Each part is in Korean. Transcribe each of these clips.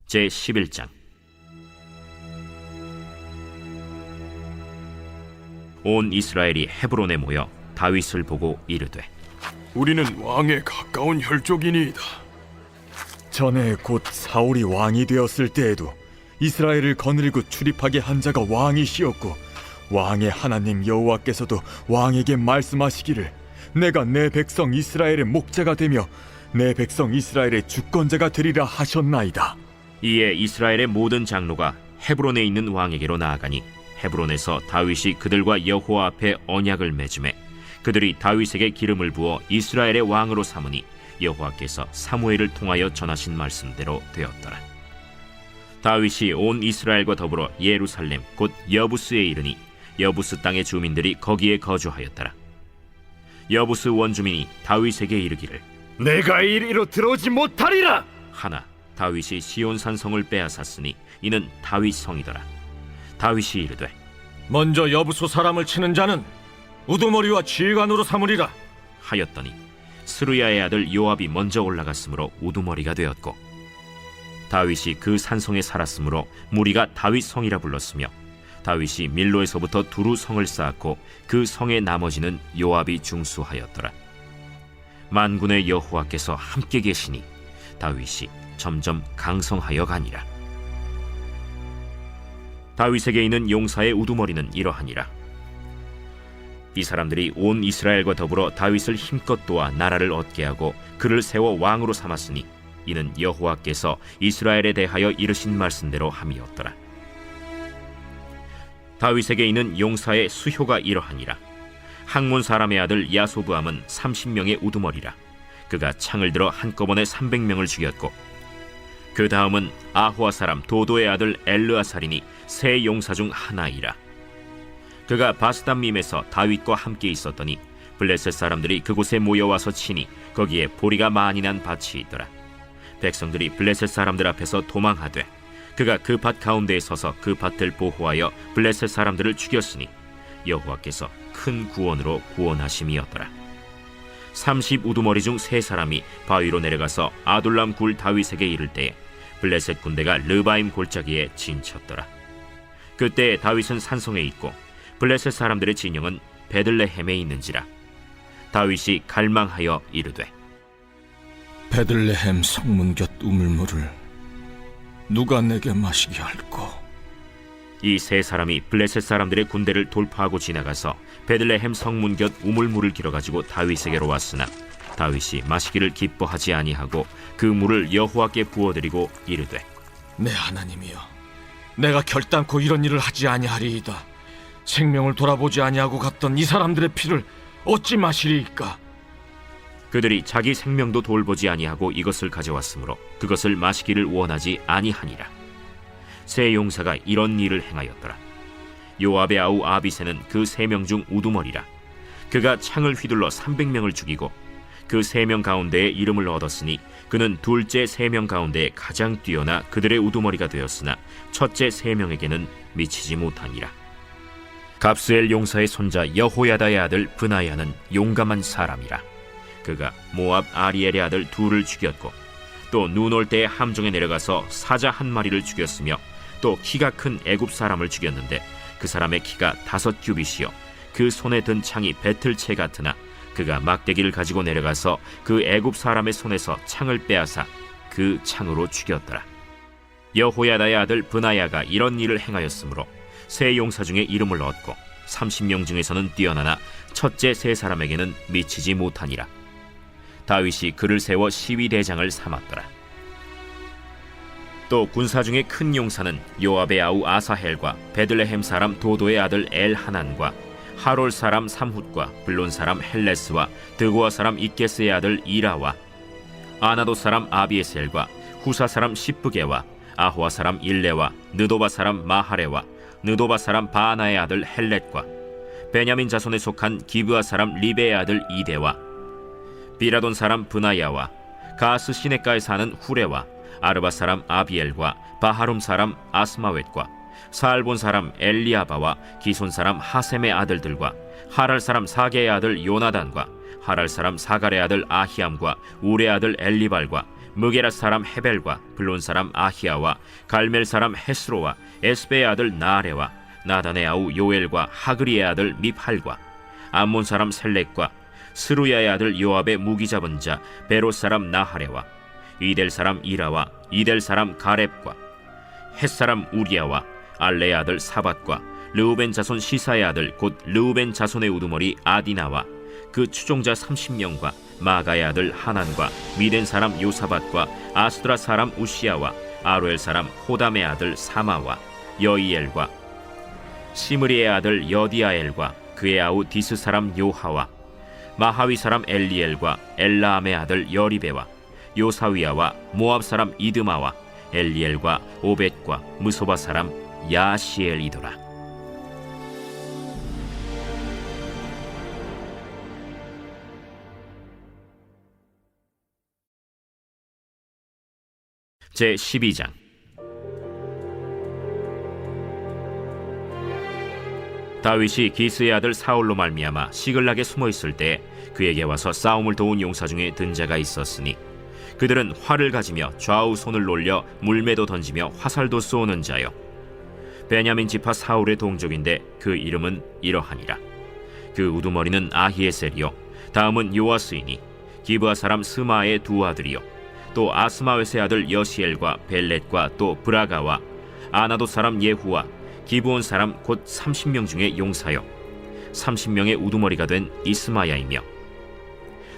제11장. 온 이스라엘이 헤브론에 모여 다윗을 보고 이르되, 우리는 왕에 가까운 혈족이니이다. 전에 곧 사울이 왕이 되었을 때에도 이스라엘을 거느리고 출입하게 한 자가 왕이시었고, 왕의 하나님 여호와께서도 왕에게 말씀하시기를 내가 내 백성 이스라엘의 목자가 되며 내 백성 이스라엘의 주권자가 되리라 하셨나이다. 이에 이스라엘의 모든 장로가 헤브론에 있는 왕에게로 나아가니 헤브론에서 다윗이 그들과 여호와 앞에 언약을 맺음에 그들이 다윗에게 기름을 부어 이스라엘의 왕으로 삼으니 여호와께서 사무엘을 통하여 전하신 말씀대로 되었더라. 다윗이 온 이스라엘과 더불어 예루살렘 곧 여부스에 이르니 여부스 땅의 주민들이 거기에 거주하였더라. 여부스 원주민이 다윗에게 이르기를, 내가 이리로 들어오지 못하리라 하나 다윗이 시온산 성을 빼앗았으니 이는 다윗 성이더라. 다윗이 이르되, 먼저 여부수 사람을 치는 자는 우두머리와 지휘관으로 삼으리라 하였더니 스루야의 아들 요압이 먼저 올라갔으므로 우두머리가 되었고, 다윗이 그 산성에 살았으므로 무리가 다윗 성이라 불렀으며, 다윗이 밀로에서부터 두루 성을 쌓았고 그 성의 나머지는 요압이 중수하였더라. 만군의 여호와께서 함께 계시니 다윗이 점점 강성하여 가니라. 다윗에게 있는 용사의 우두머리는 이러하니라. 이 사람들이 온 이스라엘과 더불어 다윗을 힘껏 도와 나라를 얻게 하고 그를 세워 왕으로 삼았으니 이는 여호와께서 이스라엘에 대하여 이르신 말씀대로 함이었더라. 다윗에게 있는 용사의 수효가 이러하니라. 학몬 사람의 아들 야소부함은 30명의 우두머리라. 그가 창을 들어 한꺼번에 300명을 죽였고, 그 다음은 아호아 사람 도도의 아들 엘르아살이니 세 용사 중 하나이라. 그가 바스담밈에서 다윗과 함께 있었더니 블레셋 사람들이 그곳에 모여와서 치니 거기에 보리가 많이 난 밭이 있더라. 백성들이 블레셋 사람들 앞에서 도망하되 그가 그 밭 가운데에 서서 그 밭을 보호하여 블레셋 사람들을 죽였으니 여호와께서 큰 구원으로 구원하심이었더라. 30 우두머리 중 세 사람이 바위로 내려가서 아둘람 굴 다윗에게 이를 때에 블레셋 군대가 르바임 골짜기에 진쳤더라. 그때 다윗은 산성에 있고 블레셋 사람들의 진영은 베들레헴에 있는지라. 다윗이 갈망하여 이르되, 베들레헴 성문 곁 우물물을 누가 내게 마시게 할꼬? 이 세 사람이 블레셋 사람들의 군대를 돌파하고 지나가서 베들레헴 성문 곁 우물물을 길어가지고 다윗에게로 왔으나 다윗이 마시기를 기뻐하지 아니하고 그 물을 여호와께 부어드리고 이르되, 내 하나님이여, 내가 결단코 이런 일을 하지 아니하리이다. 생명을 돌아보지 아니하고 갔던 이 사람들의 피를 어찌 마시리이까? 그들이 자기 생명도 돌보지 아니하고 이것을 가져왔으므로 그것을 마시기를 원하지 아니하니라. 세 용사가 이런 일을 행하였더라. 요압의 아우 아비새는 그 3명 중 우두머리라. 그가 창을 휘둘러 300명을 죽이고 그 3명 가운데에 이름을 얻었으니 그는 둘째 3명 가운데 가장 뛰어나 그들의 우두머리가 되었으나 첫째 3명에게는 미치지 못하니라. 갑스엘 용사의 손자 여호야다의 아들 브나야는 용감한 사람이라. 그가 모압 아리엘의 아들 둘을 죽였고 또 눈 올 때에 함정에 내려가서 사자 한 마리를 죽였으며 또 키가 큰 애굽 사람을 죽였는데 그 사람의 키가 5 규빗이요 그 손에 든 창이 배틀채 같으나 그가 막대기를 가지고 내려가서 그 애굽 사람의 손에서 창을 빼앗아 그 창으로 죽였더라. 여호야다의 아들 브나야가 이런 일을 행하였으므로 세 용사 중에 이름을 얻고 30명 중에서는 뛰어나나 첫째 세 사람에게는 미치지 못하니라. 다윗이 그를 세워 시위대장을 삼았더라. 또 군사 중에 큰 용사는 요압의 아우 아사헬과 베들레헴 사람 도도의 아들 엘하난과 하롤 사람 삼훗과 블론 사람 헬레스와 드고아 사람 이게스의 아들 이라와 아나도 사람 아비에셀과 후사 사람 시브게와 아호아 사람 일레와 느도바 사람 마하레와 느도바 사람 바하나의 아들 헬렛과 베냐민 자손에 속한 기브아 사람 리베의 아들 이데와 비라돈 사람 브나야와 가스 시내가에 사는 후레와 아르바 사람 아비엘과 바하룸 사람 아스마웻과 사알본 사람 엘리아바와 기손 사람 하셈의 아들들과 하랄 사람 사게의 아들 요나단과 하랄 사람 사갈의 아들 아히암과 우레 아들 엘리발과 무게라 사람 헤벨과 블론 사람 아히야와 갈멜 사람 헤스로와 에스베의 아들 나아레와 나단의 아우 요엘과 하그리의 아들 미팔과 암몬 사람 셀렉과 스루야의 아들 요압의 무기 잡은 자 베롯 사람 나하레와 이델 사람 이라와 이델 사람 가렙과 헷 사람 우리야와 알레의 아들 사밧과 르우벤 자손 시사의 아들 곧 르우벤 자손의 우두머리 아디나와 그 추종자 30명과 마가의 아들 하난과 미덴 사람 요사밧과 아스드라 사람 우시야와 아로엘 사람 호담의 아들 사마와 여이엘과 시므리의 아들 여디아엘과 그의 아우 디스 사람 요하와 마하위 사람 엘리엘과 엘라암의 아들 여리베와 요사위야와 모압 사람 이드마와 엘리엘과 오벳과 무소바 사람 야시엘이더라. 제 12장. 다윗이 기스의 아들 사울로 말미암아 시글락에 숨어 있을 때 그에게 와서 싸움을 도운 용사 중에 든 자가 있었으니 그들은 활을 가지며 좌우 손을 놀려 물매도 던지며 화살도 쏘는 자요 베냐민 지파 사울의 동족인데 그 이름은 이러하니라. 그 우두머리는 아히에셀이요 다음은 요아스이니 기브아 사람 스마의 두 아들이요 또 아스마웨스의 아들 여시엘과 벨렛과 또 브라가와 아나도 사람 예후와 기브온 사람 곧 30명 중에 용사요 30명의 우두머리가 된 이스마야이며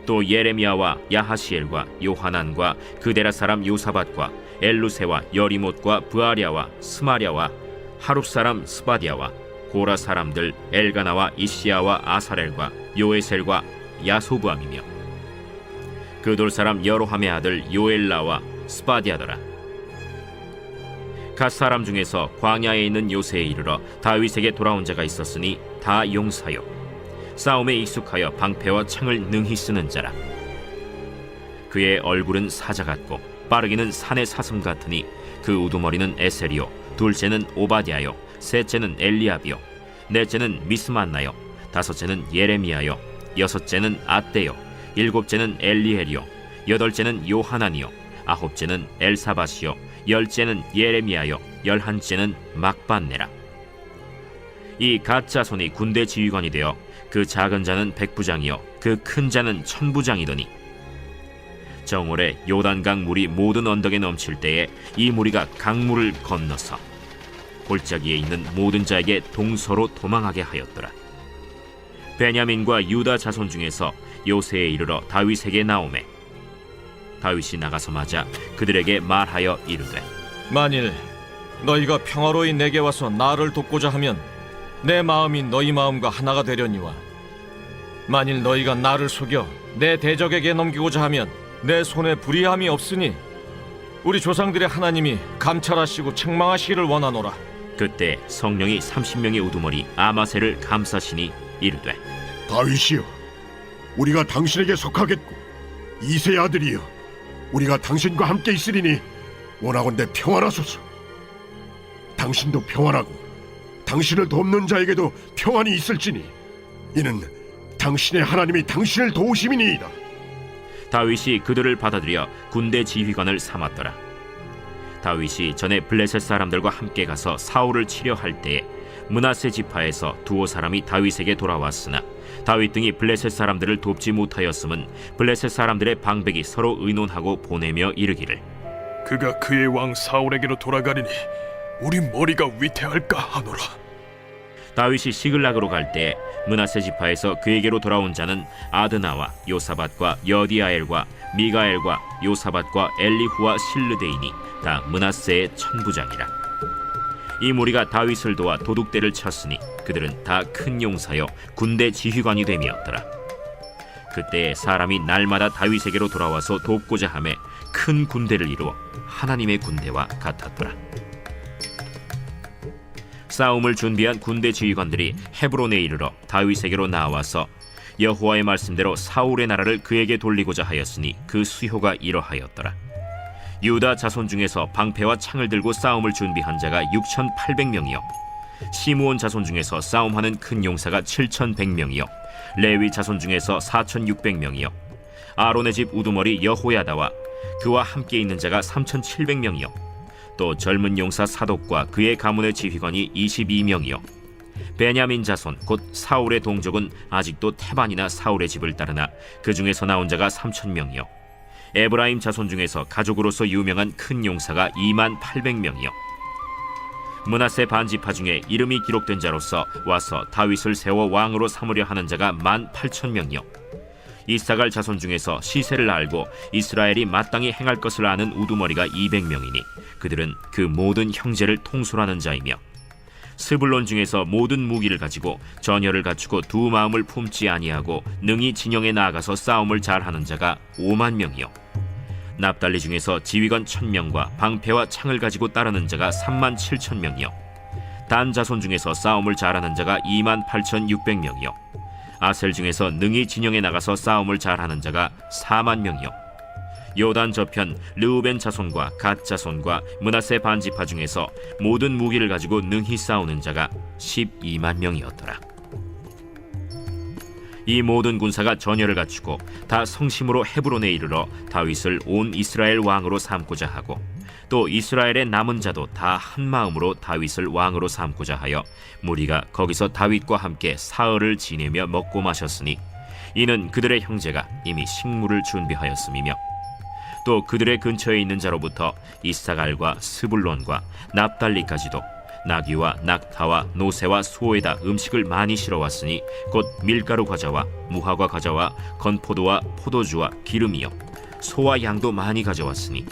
또 예레미야와 야하시엘과 요하난과 그데라 사람 요사밧과 엘루세와 여리못과 브아랴와 스마랴와 하룹 사람 스바디아와 고라 사람들 엘가나와 이시야와 아사렐과 요에셀과 야소부암이며 그돌 사람 여로함의 아들 요엘라와 스바디아더라. 갓 사람 중에서 광야에 있는 요새에 이르러 다윗에게 돌아온 자가 있었으니 다 용사요 싸움에 익숙하여 방패와 창을 능히 쓰는 자라. 그의 얼굴은 사자 같고 빠르기는 산의 사슴 같으니 그 우두머리는 에셀이요 둘째는 오바댜요 셋째는 엘리압이요 넷째는 미스만나요 다섯째는 예레미야요 여섯째는 앗대요 일곱째는 엘리엘이요 여덟째는 요하난이요 아홉째는 엘사밧이요 열째는 예레미야요 열한째는 막반네라. 이 갓 자손이 군대 지휘관이 되어 그 작은 자는 백부장이요 그 큰 자는 천부장이더니 정월에 요단강 물이 모든 언덕에 넘칠 때에 이 무리가 강물을 건너서 골짜기에 있는 모든 자에게 동서로 도망하게 하였더라. 베냐민과 유다 자손 중에서 요새에 이르러 다윗에게 나오매 다윗이 나가서 맞아 그들에게 말하여 이르되 만일 너희가 평화로이 내게 와서 나를 돕고자 하면 내 마음이 너희 마음과 하나가 되려니와 만일 너희가 나를 속여 내 대적에게 넘기고자 하면 내 손에 불의함이 없으니 우리 조상들의 하나님이 감찰하시고 책망하시기를 원하노라. 그때 성령이 30명의 우두머리 아마셀을 감싸시니 이르되 다윗이여, 우리가 당신에게 속하겠고 이새의 아들이여, 우리가 당신과 함께 있으리니 원하건대 평안하소서. 당신도 평안하고 당신을 돕는 자에게도 평안이 있을지니 이는 당신의 하나님이 당신을 도우심이니이다. 다윗이 그들을 받아들여 군대 지휘관을 삼았더라. 다윗이 전에 블레셋 사람들과 함께 가서 사울을 치려 할 때에 므낫세 지파에서 두어 사람이 다윗에게 돌아왔으나 다윗 등이 블레셋 사람들을 돕지 못하였음은 블레셋 사람들의 방백이 서로 의논하고 보내며 이르기를 그가 그의 왕 사울에게로 돌아가리니 우리 머리가 위태할까 하노라. 다윗이 시글락으로 갈 때 므낫세 지파에서 그에게로 돌아온 자는 아드나와 요사밧과 여디아엘과 미가엘과 요사밧과 엘리후와 실르데이니 다 므낫세의 천부장이라. 이 무리가 다윗을 도와 도둑대를 쳤으니 그들은 다 큰 용사여 군대 지휘관이 됨이었더라. 그때 사람이 날마다 다윗에게로 돌아와서 돕고자 하매 큰 군대를 이루어 하나님의 군대와 같았더라. 싸움을 준비한 군대 지휘관들이 헤브론에 이르러 다윗에게로 나와서 여호와의 말씀대로 사울의 나라를 그에게 돌리고자 하였으니 그 수효가 이러하였더라. 유다 자손 중에서 방패와 창을 들고 싸움을 준비한 자가 6,800명이요 시므온 자손 중에서 싸움하는 큰 용사가 7,100명이요 레위 자손 중에서 4,600명이요 아론의 집 우두머리 여호야다와 그와 함께 있는 자가 3,700명이요 또 젊은 용사 사독과 그의 가문의 지휘관이 22명이요 베냐민 자손 곧 사울의 동족은 아직도 태반이나 사울의 집을 따르나 그 중에서 나온 자가 3,000명이요 에브라임 자손 중에서 가족으로서 유명한 큰 용사가 28,000명이요 므낫세 반지파 중에 이름이 기록된 자로서 와서 다윗을 세워 왕으로 삼으려 하는 자가 18,000명이요 이사갈 자손 중에서 시세를 알고 이스라엘이 마땅히 행할 것을 아는 우두머리가 200명이니 그들은 그 모든 형제를 통솔하는 자이며 스불론 중에서 모든 무기를 가지고 전열을 갖추고 두 마음을 품지 아니하고 능히 진영에 나아가서 싸움을 잘하는 자가 50,000명이요 납달리 중에서 지휘관 1,000명과 방패와 창을 가지고 따르는 자가 37,000명이요 단 자손 중에서 싸움을 잘하는 자가 28,600명이요 아셀 중에서 능히 진영에 나가서 싸움을 잘하는 자가 40,000명이요 요단 저편 르우벤 자손과 갓 자손과 므낫세 반지파 중에서 모든 무기를 가지고 능히 싸우는 자가 120,000명이었더라 이 모든 군사가 전열을 갖추고 다 성심으로 헤브론에 이르러 다윗을 온 이스라엘 왕으로 삼고자 하고 또 이스라엘의 남은 자도 다 한 마음으로 다윗을 왕으로 삼고자 하여 무리가 거기서 다윗과 함께 사흘을 지내며 먹고 마셨으니 이는 그들의 형제가 이미 식물을 준비하였음이며 또 그들의 근처에 있는 자로부터 이사갈과 스불론과 납달리까지도 나귀와 낙타와 노새와 소에다 음식을 많이 실어왔으니 곧 밀가루 과자와 무화과 과자와 건포도와 포도주와 기름이요 소와 양도 많이 가져왔으니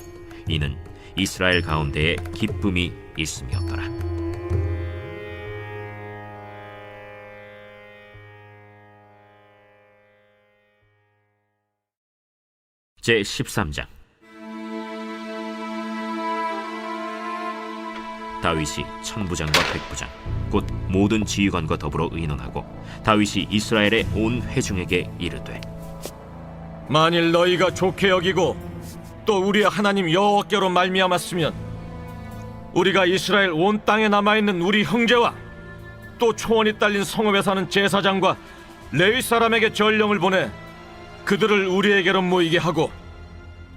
이는 이스라엘 가운데에 기쁨이 있음이었더라. 제 13장. 다윗이 천부장과 백부장 곧 모든 지휘관과 더불어 의논하고 다윗이 이스라엘의 온 회중에게 이르되 만일 너희가 좋게 여기고 또 우리의 하나님 여호와께로 말미암았으면 우리가 이스라엘 온 땅에 남아있는 우리 형제와 또 초원이 딸린 성읍에 사는 제사장과 레위 사람에게 전령을 보내 그들을 우리에게로 모이게 하고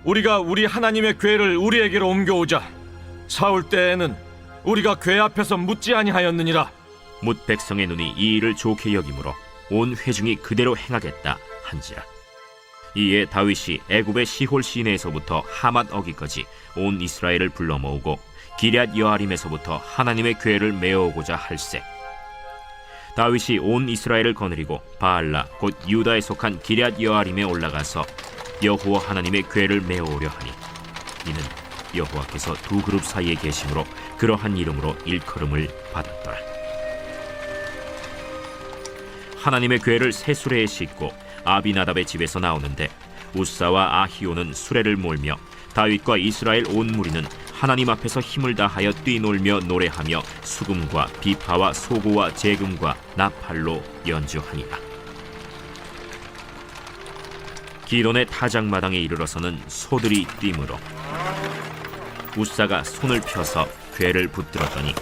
우리가 우리 하나님의 궤를 우리에게로 옮겨오자. 사울 때에는 우리가 궤 앞에서 묻지 아니하였느니라. 뭇 백성의 눈이 이 일을 좋게 여김으로 온 회중이 그대로 행하겠다 한지라. 이에 다윗이 애굽의 시홀 시내에서부터 하맛 어기까지 온 이스라엘을 불러 모으고 기럇 여아림에서부터 하나님의 궤를 메어오고자 할세. 다윗이 온 이스라엘을 거느리고 바알라 곧 유다에 속한 기럇 여아림에 올라가서 여호와 하나님의 궤를 메어오려 하니 이는 여호와께서 두 그룹 사이에 계심으로 그러한 이름으로 일컬음을 받았더라. 하나님의 궤를 새 수레에 싣고 아비나답의 집에서 나오는데 우사와 아히오는 수레를 몰며 다윗과 이스라엘 온 무리는 하나님 앞에서 힘을 다하여 뛰놀며 노래하며 수금과 비파와 소고와 재금과 나팔로 연주하니라. 기돈의 타작마당에 이르러서는 소들이 뛰므로 우사가 손을 펴서 궤를 붙들었더니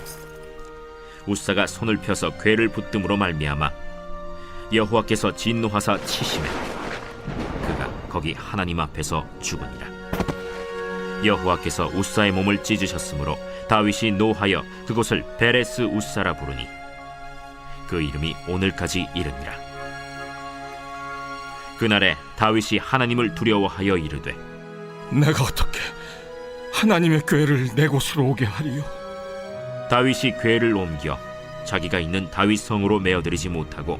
우사가 손을 펴서 궤를 붙듦으로 말미암아 여호와께서 진노하사 치심에 그가 거기 하나님 앞에서 죽으니라. 여호와께서 우사의 몸을 찢으셨으므로 다윗이 노하여 그곳을 베레스 우사라 부르니 그 이름이 오늘까지 이르니라. 그날에 다윗이 하나님을 두려워하여 이르되 내가 어떻게 하나님의 궤를 내 곳으로 오게 하리요? 다윗이 궤를 옮겨 자기가 있는 다윗 성으로 메어들이지 못하고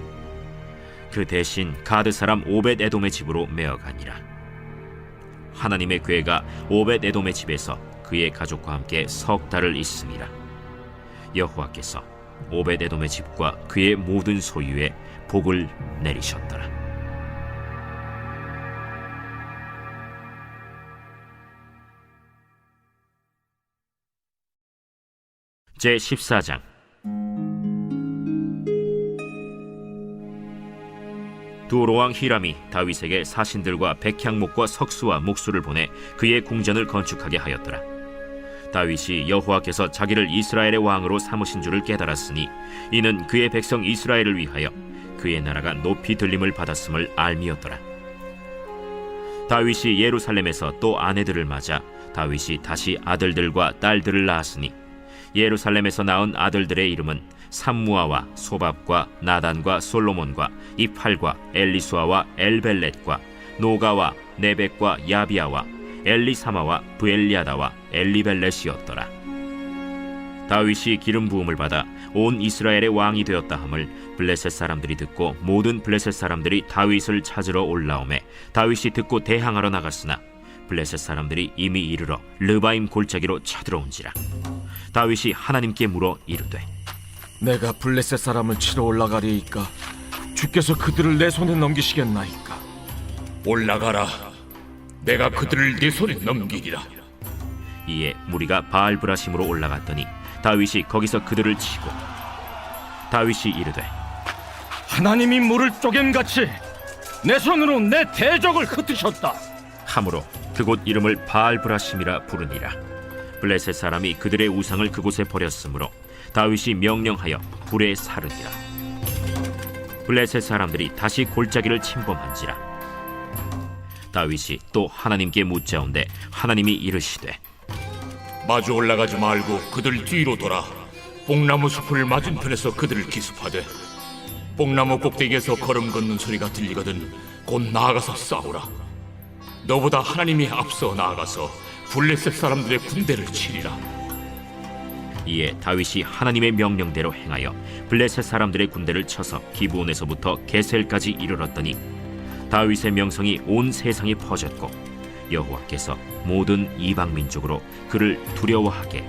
그 대신 가드 사람 오벳 에돔의 집으로 메어가니라. 하나님의 궤가 오벳 에돔의 집에서 그의 가족과 함께 석 달을 있으니라. 여호와께서 오벳 에돔의 집과 그의 모든 소유에 복을 내리셨더라. 제 14장. 두로왕 히람이 다윗에게 사신들과 백향목과 석수와 목수를 보내 그의 궁전을 건축하게 하였더라. 다윗이 여호와께서 자기를 이스라엘의 왕으로 삼으신 줄을 깨달았으니 이는 그의 백성 이스라엘을 위하여 그의 나라가 높이 들림을 받았음을 알미었더라. 다윗이 예루살렘에서 또 아내들을 맞아 다윗이 다시 아들들과 딸들을 낳았으니 예루살렘에서 낳은 아들들의 이름은 삼무아와 소밥과 나단과 솔로몬과 이팔과 엘리수아와 엘벨렛과 노가와 네벡과 야비아와 엘리사마와 브엘리아다와 엘리벨렛이었더라. 다윗이 기름 부음을 받아 온 이스라엘의 왕이 되었다 함을 블레셋 사람들이 듣고 모든 블레셋 사람들이 다윗을 찾으러 올라오매 다윗이 듣고 대항하러 나갔으나 블레셋 사람들이 이미 이르러 르바임 골짜기로 쳐들어온지라. 다윗이 하나님께 물어 이르되 내가 블레셋 사람을 치러 올라가리이까 주께서 그들을 내 손에 넘기시겠나이까? 올라가라. 내가 그들을 네 손에 넘기리라. 이에 무리가 바알브라심으로 올라갔더니 다윗이 거기서 그들을 치고 다윗이 이르되 하나님이 물을 쪼갬같이 내 손으로 내 대적을 흩으셨다. 함으로 그곳 이름을 바알브라심이라 부르니라. 블레셋 사람이 그들의 우상을 그곳에 버렸으므로 다윗이 명령하여 불에 사르니라. 블레셋 사람들이 다시 골짜기를 침범한지라. 다윗이 또 하나님께 묻자온데 하나님이 이르시되 마주 올라가지 말고 그들 뒤로 돌아 뽕나무 숲을 맞은편에서 그들을 기습하되 뽕나무 꼭대기에서 걸음 걷는 소리가 들리거든 곧 나아가서 싸우라. 너보다 하나님이 앞서 나아가서 블레셋 사람들의 군대를 치리라. 이에 다윗이 하나님의 명령대로 행하여 블레셋 사람들의 군대를 쳐서 기브온에서부터 게셀까지 이르렀더니 다윗의 명성이 온 세상에 퍼졌고 여호와께서 모든 이방 민족으로 그를 두려워하게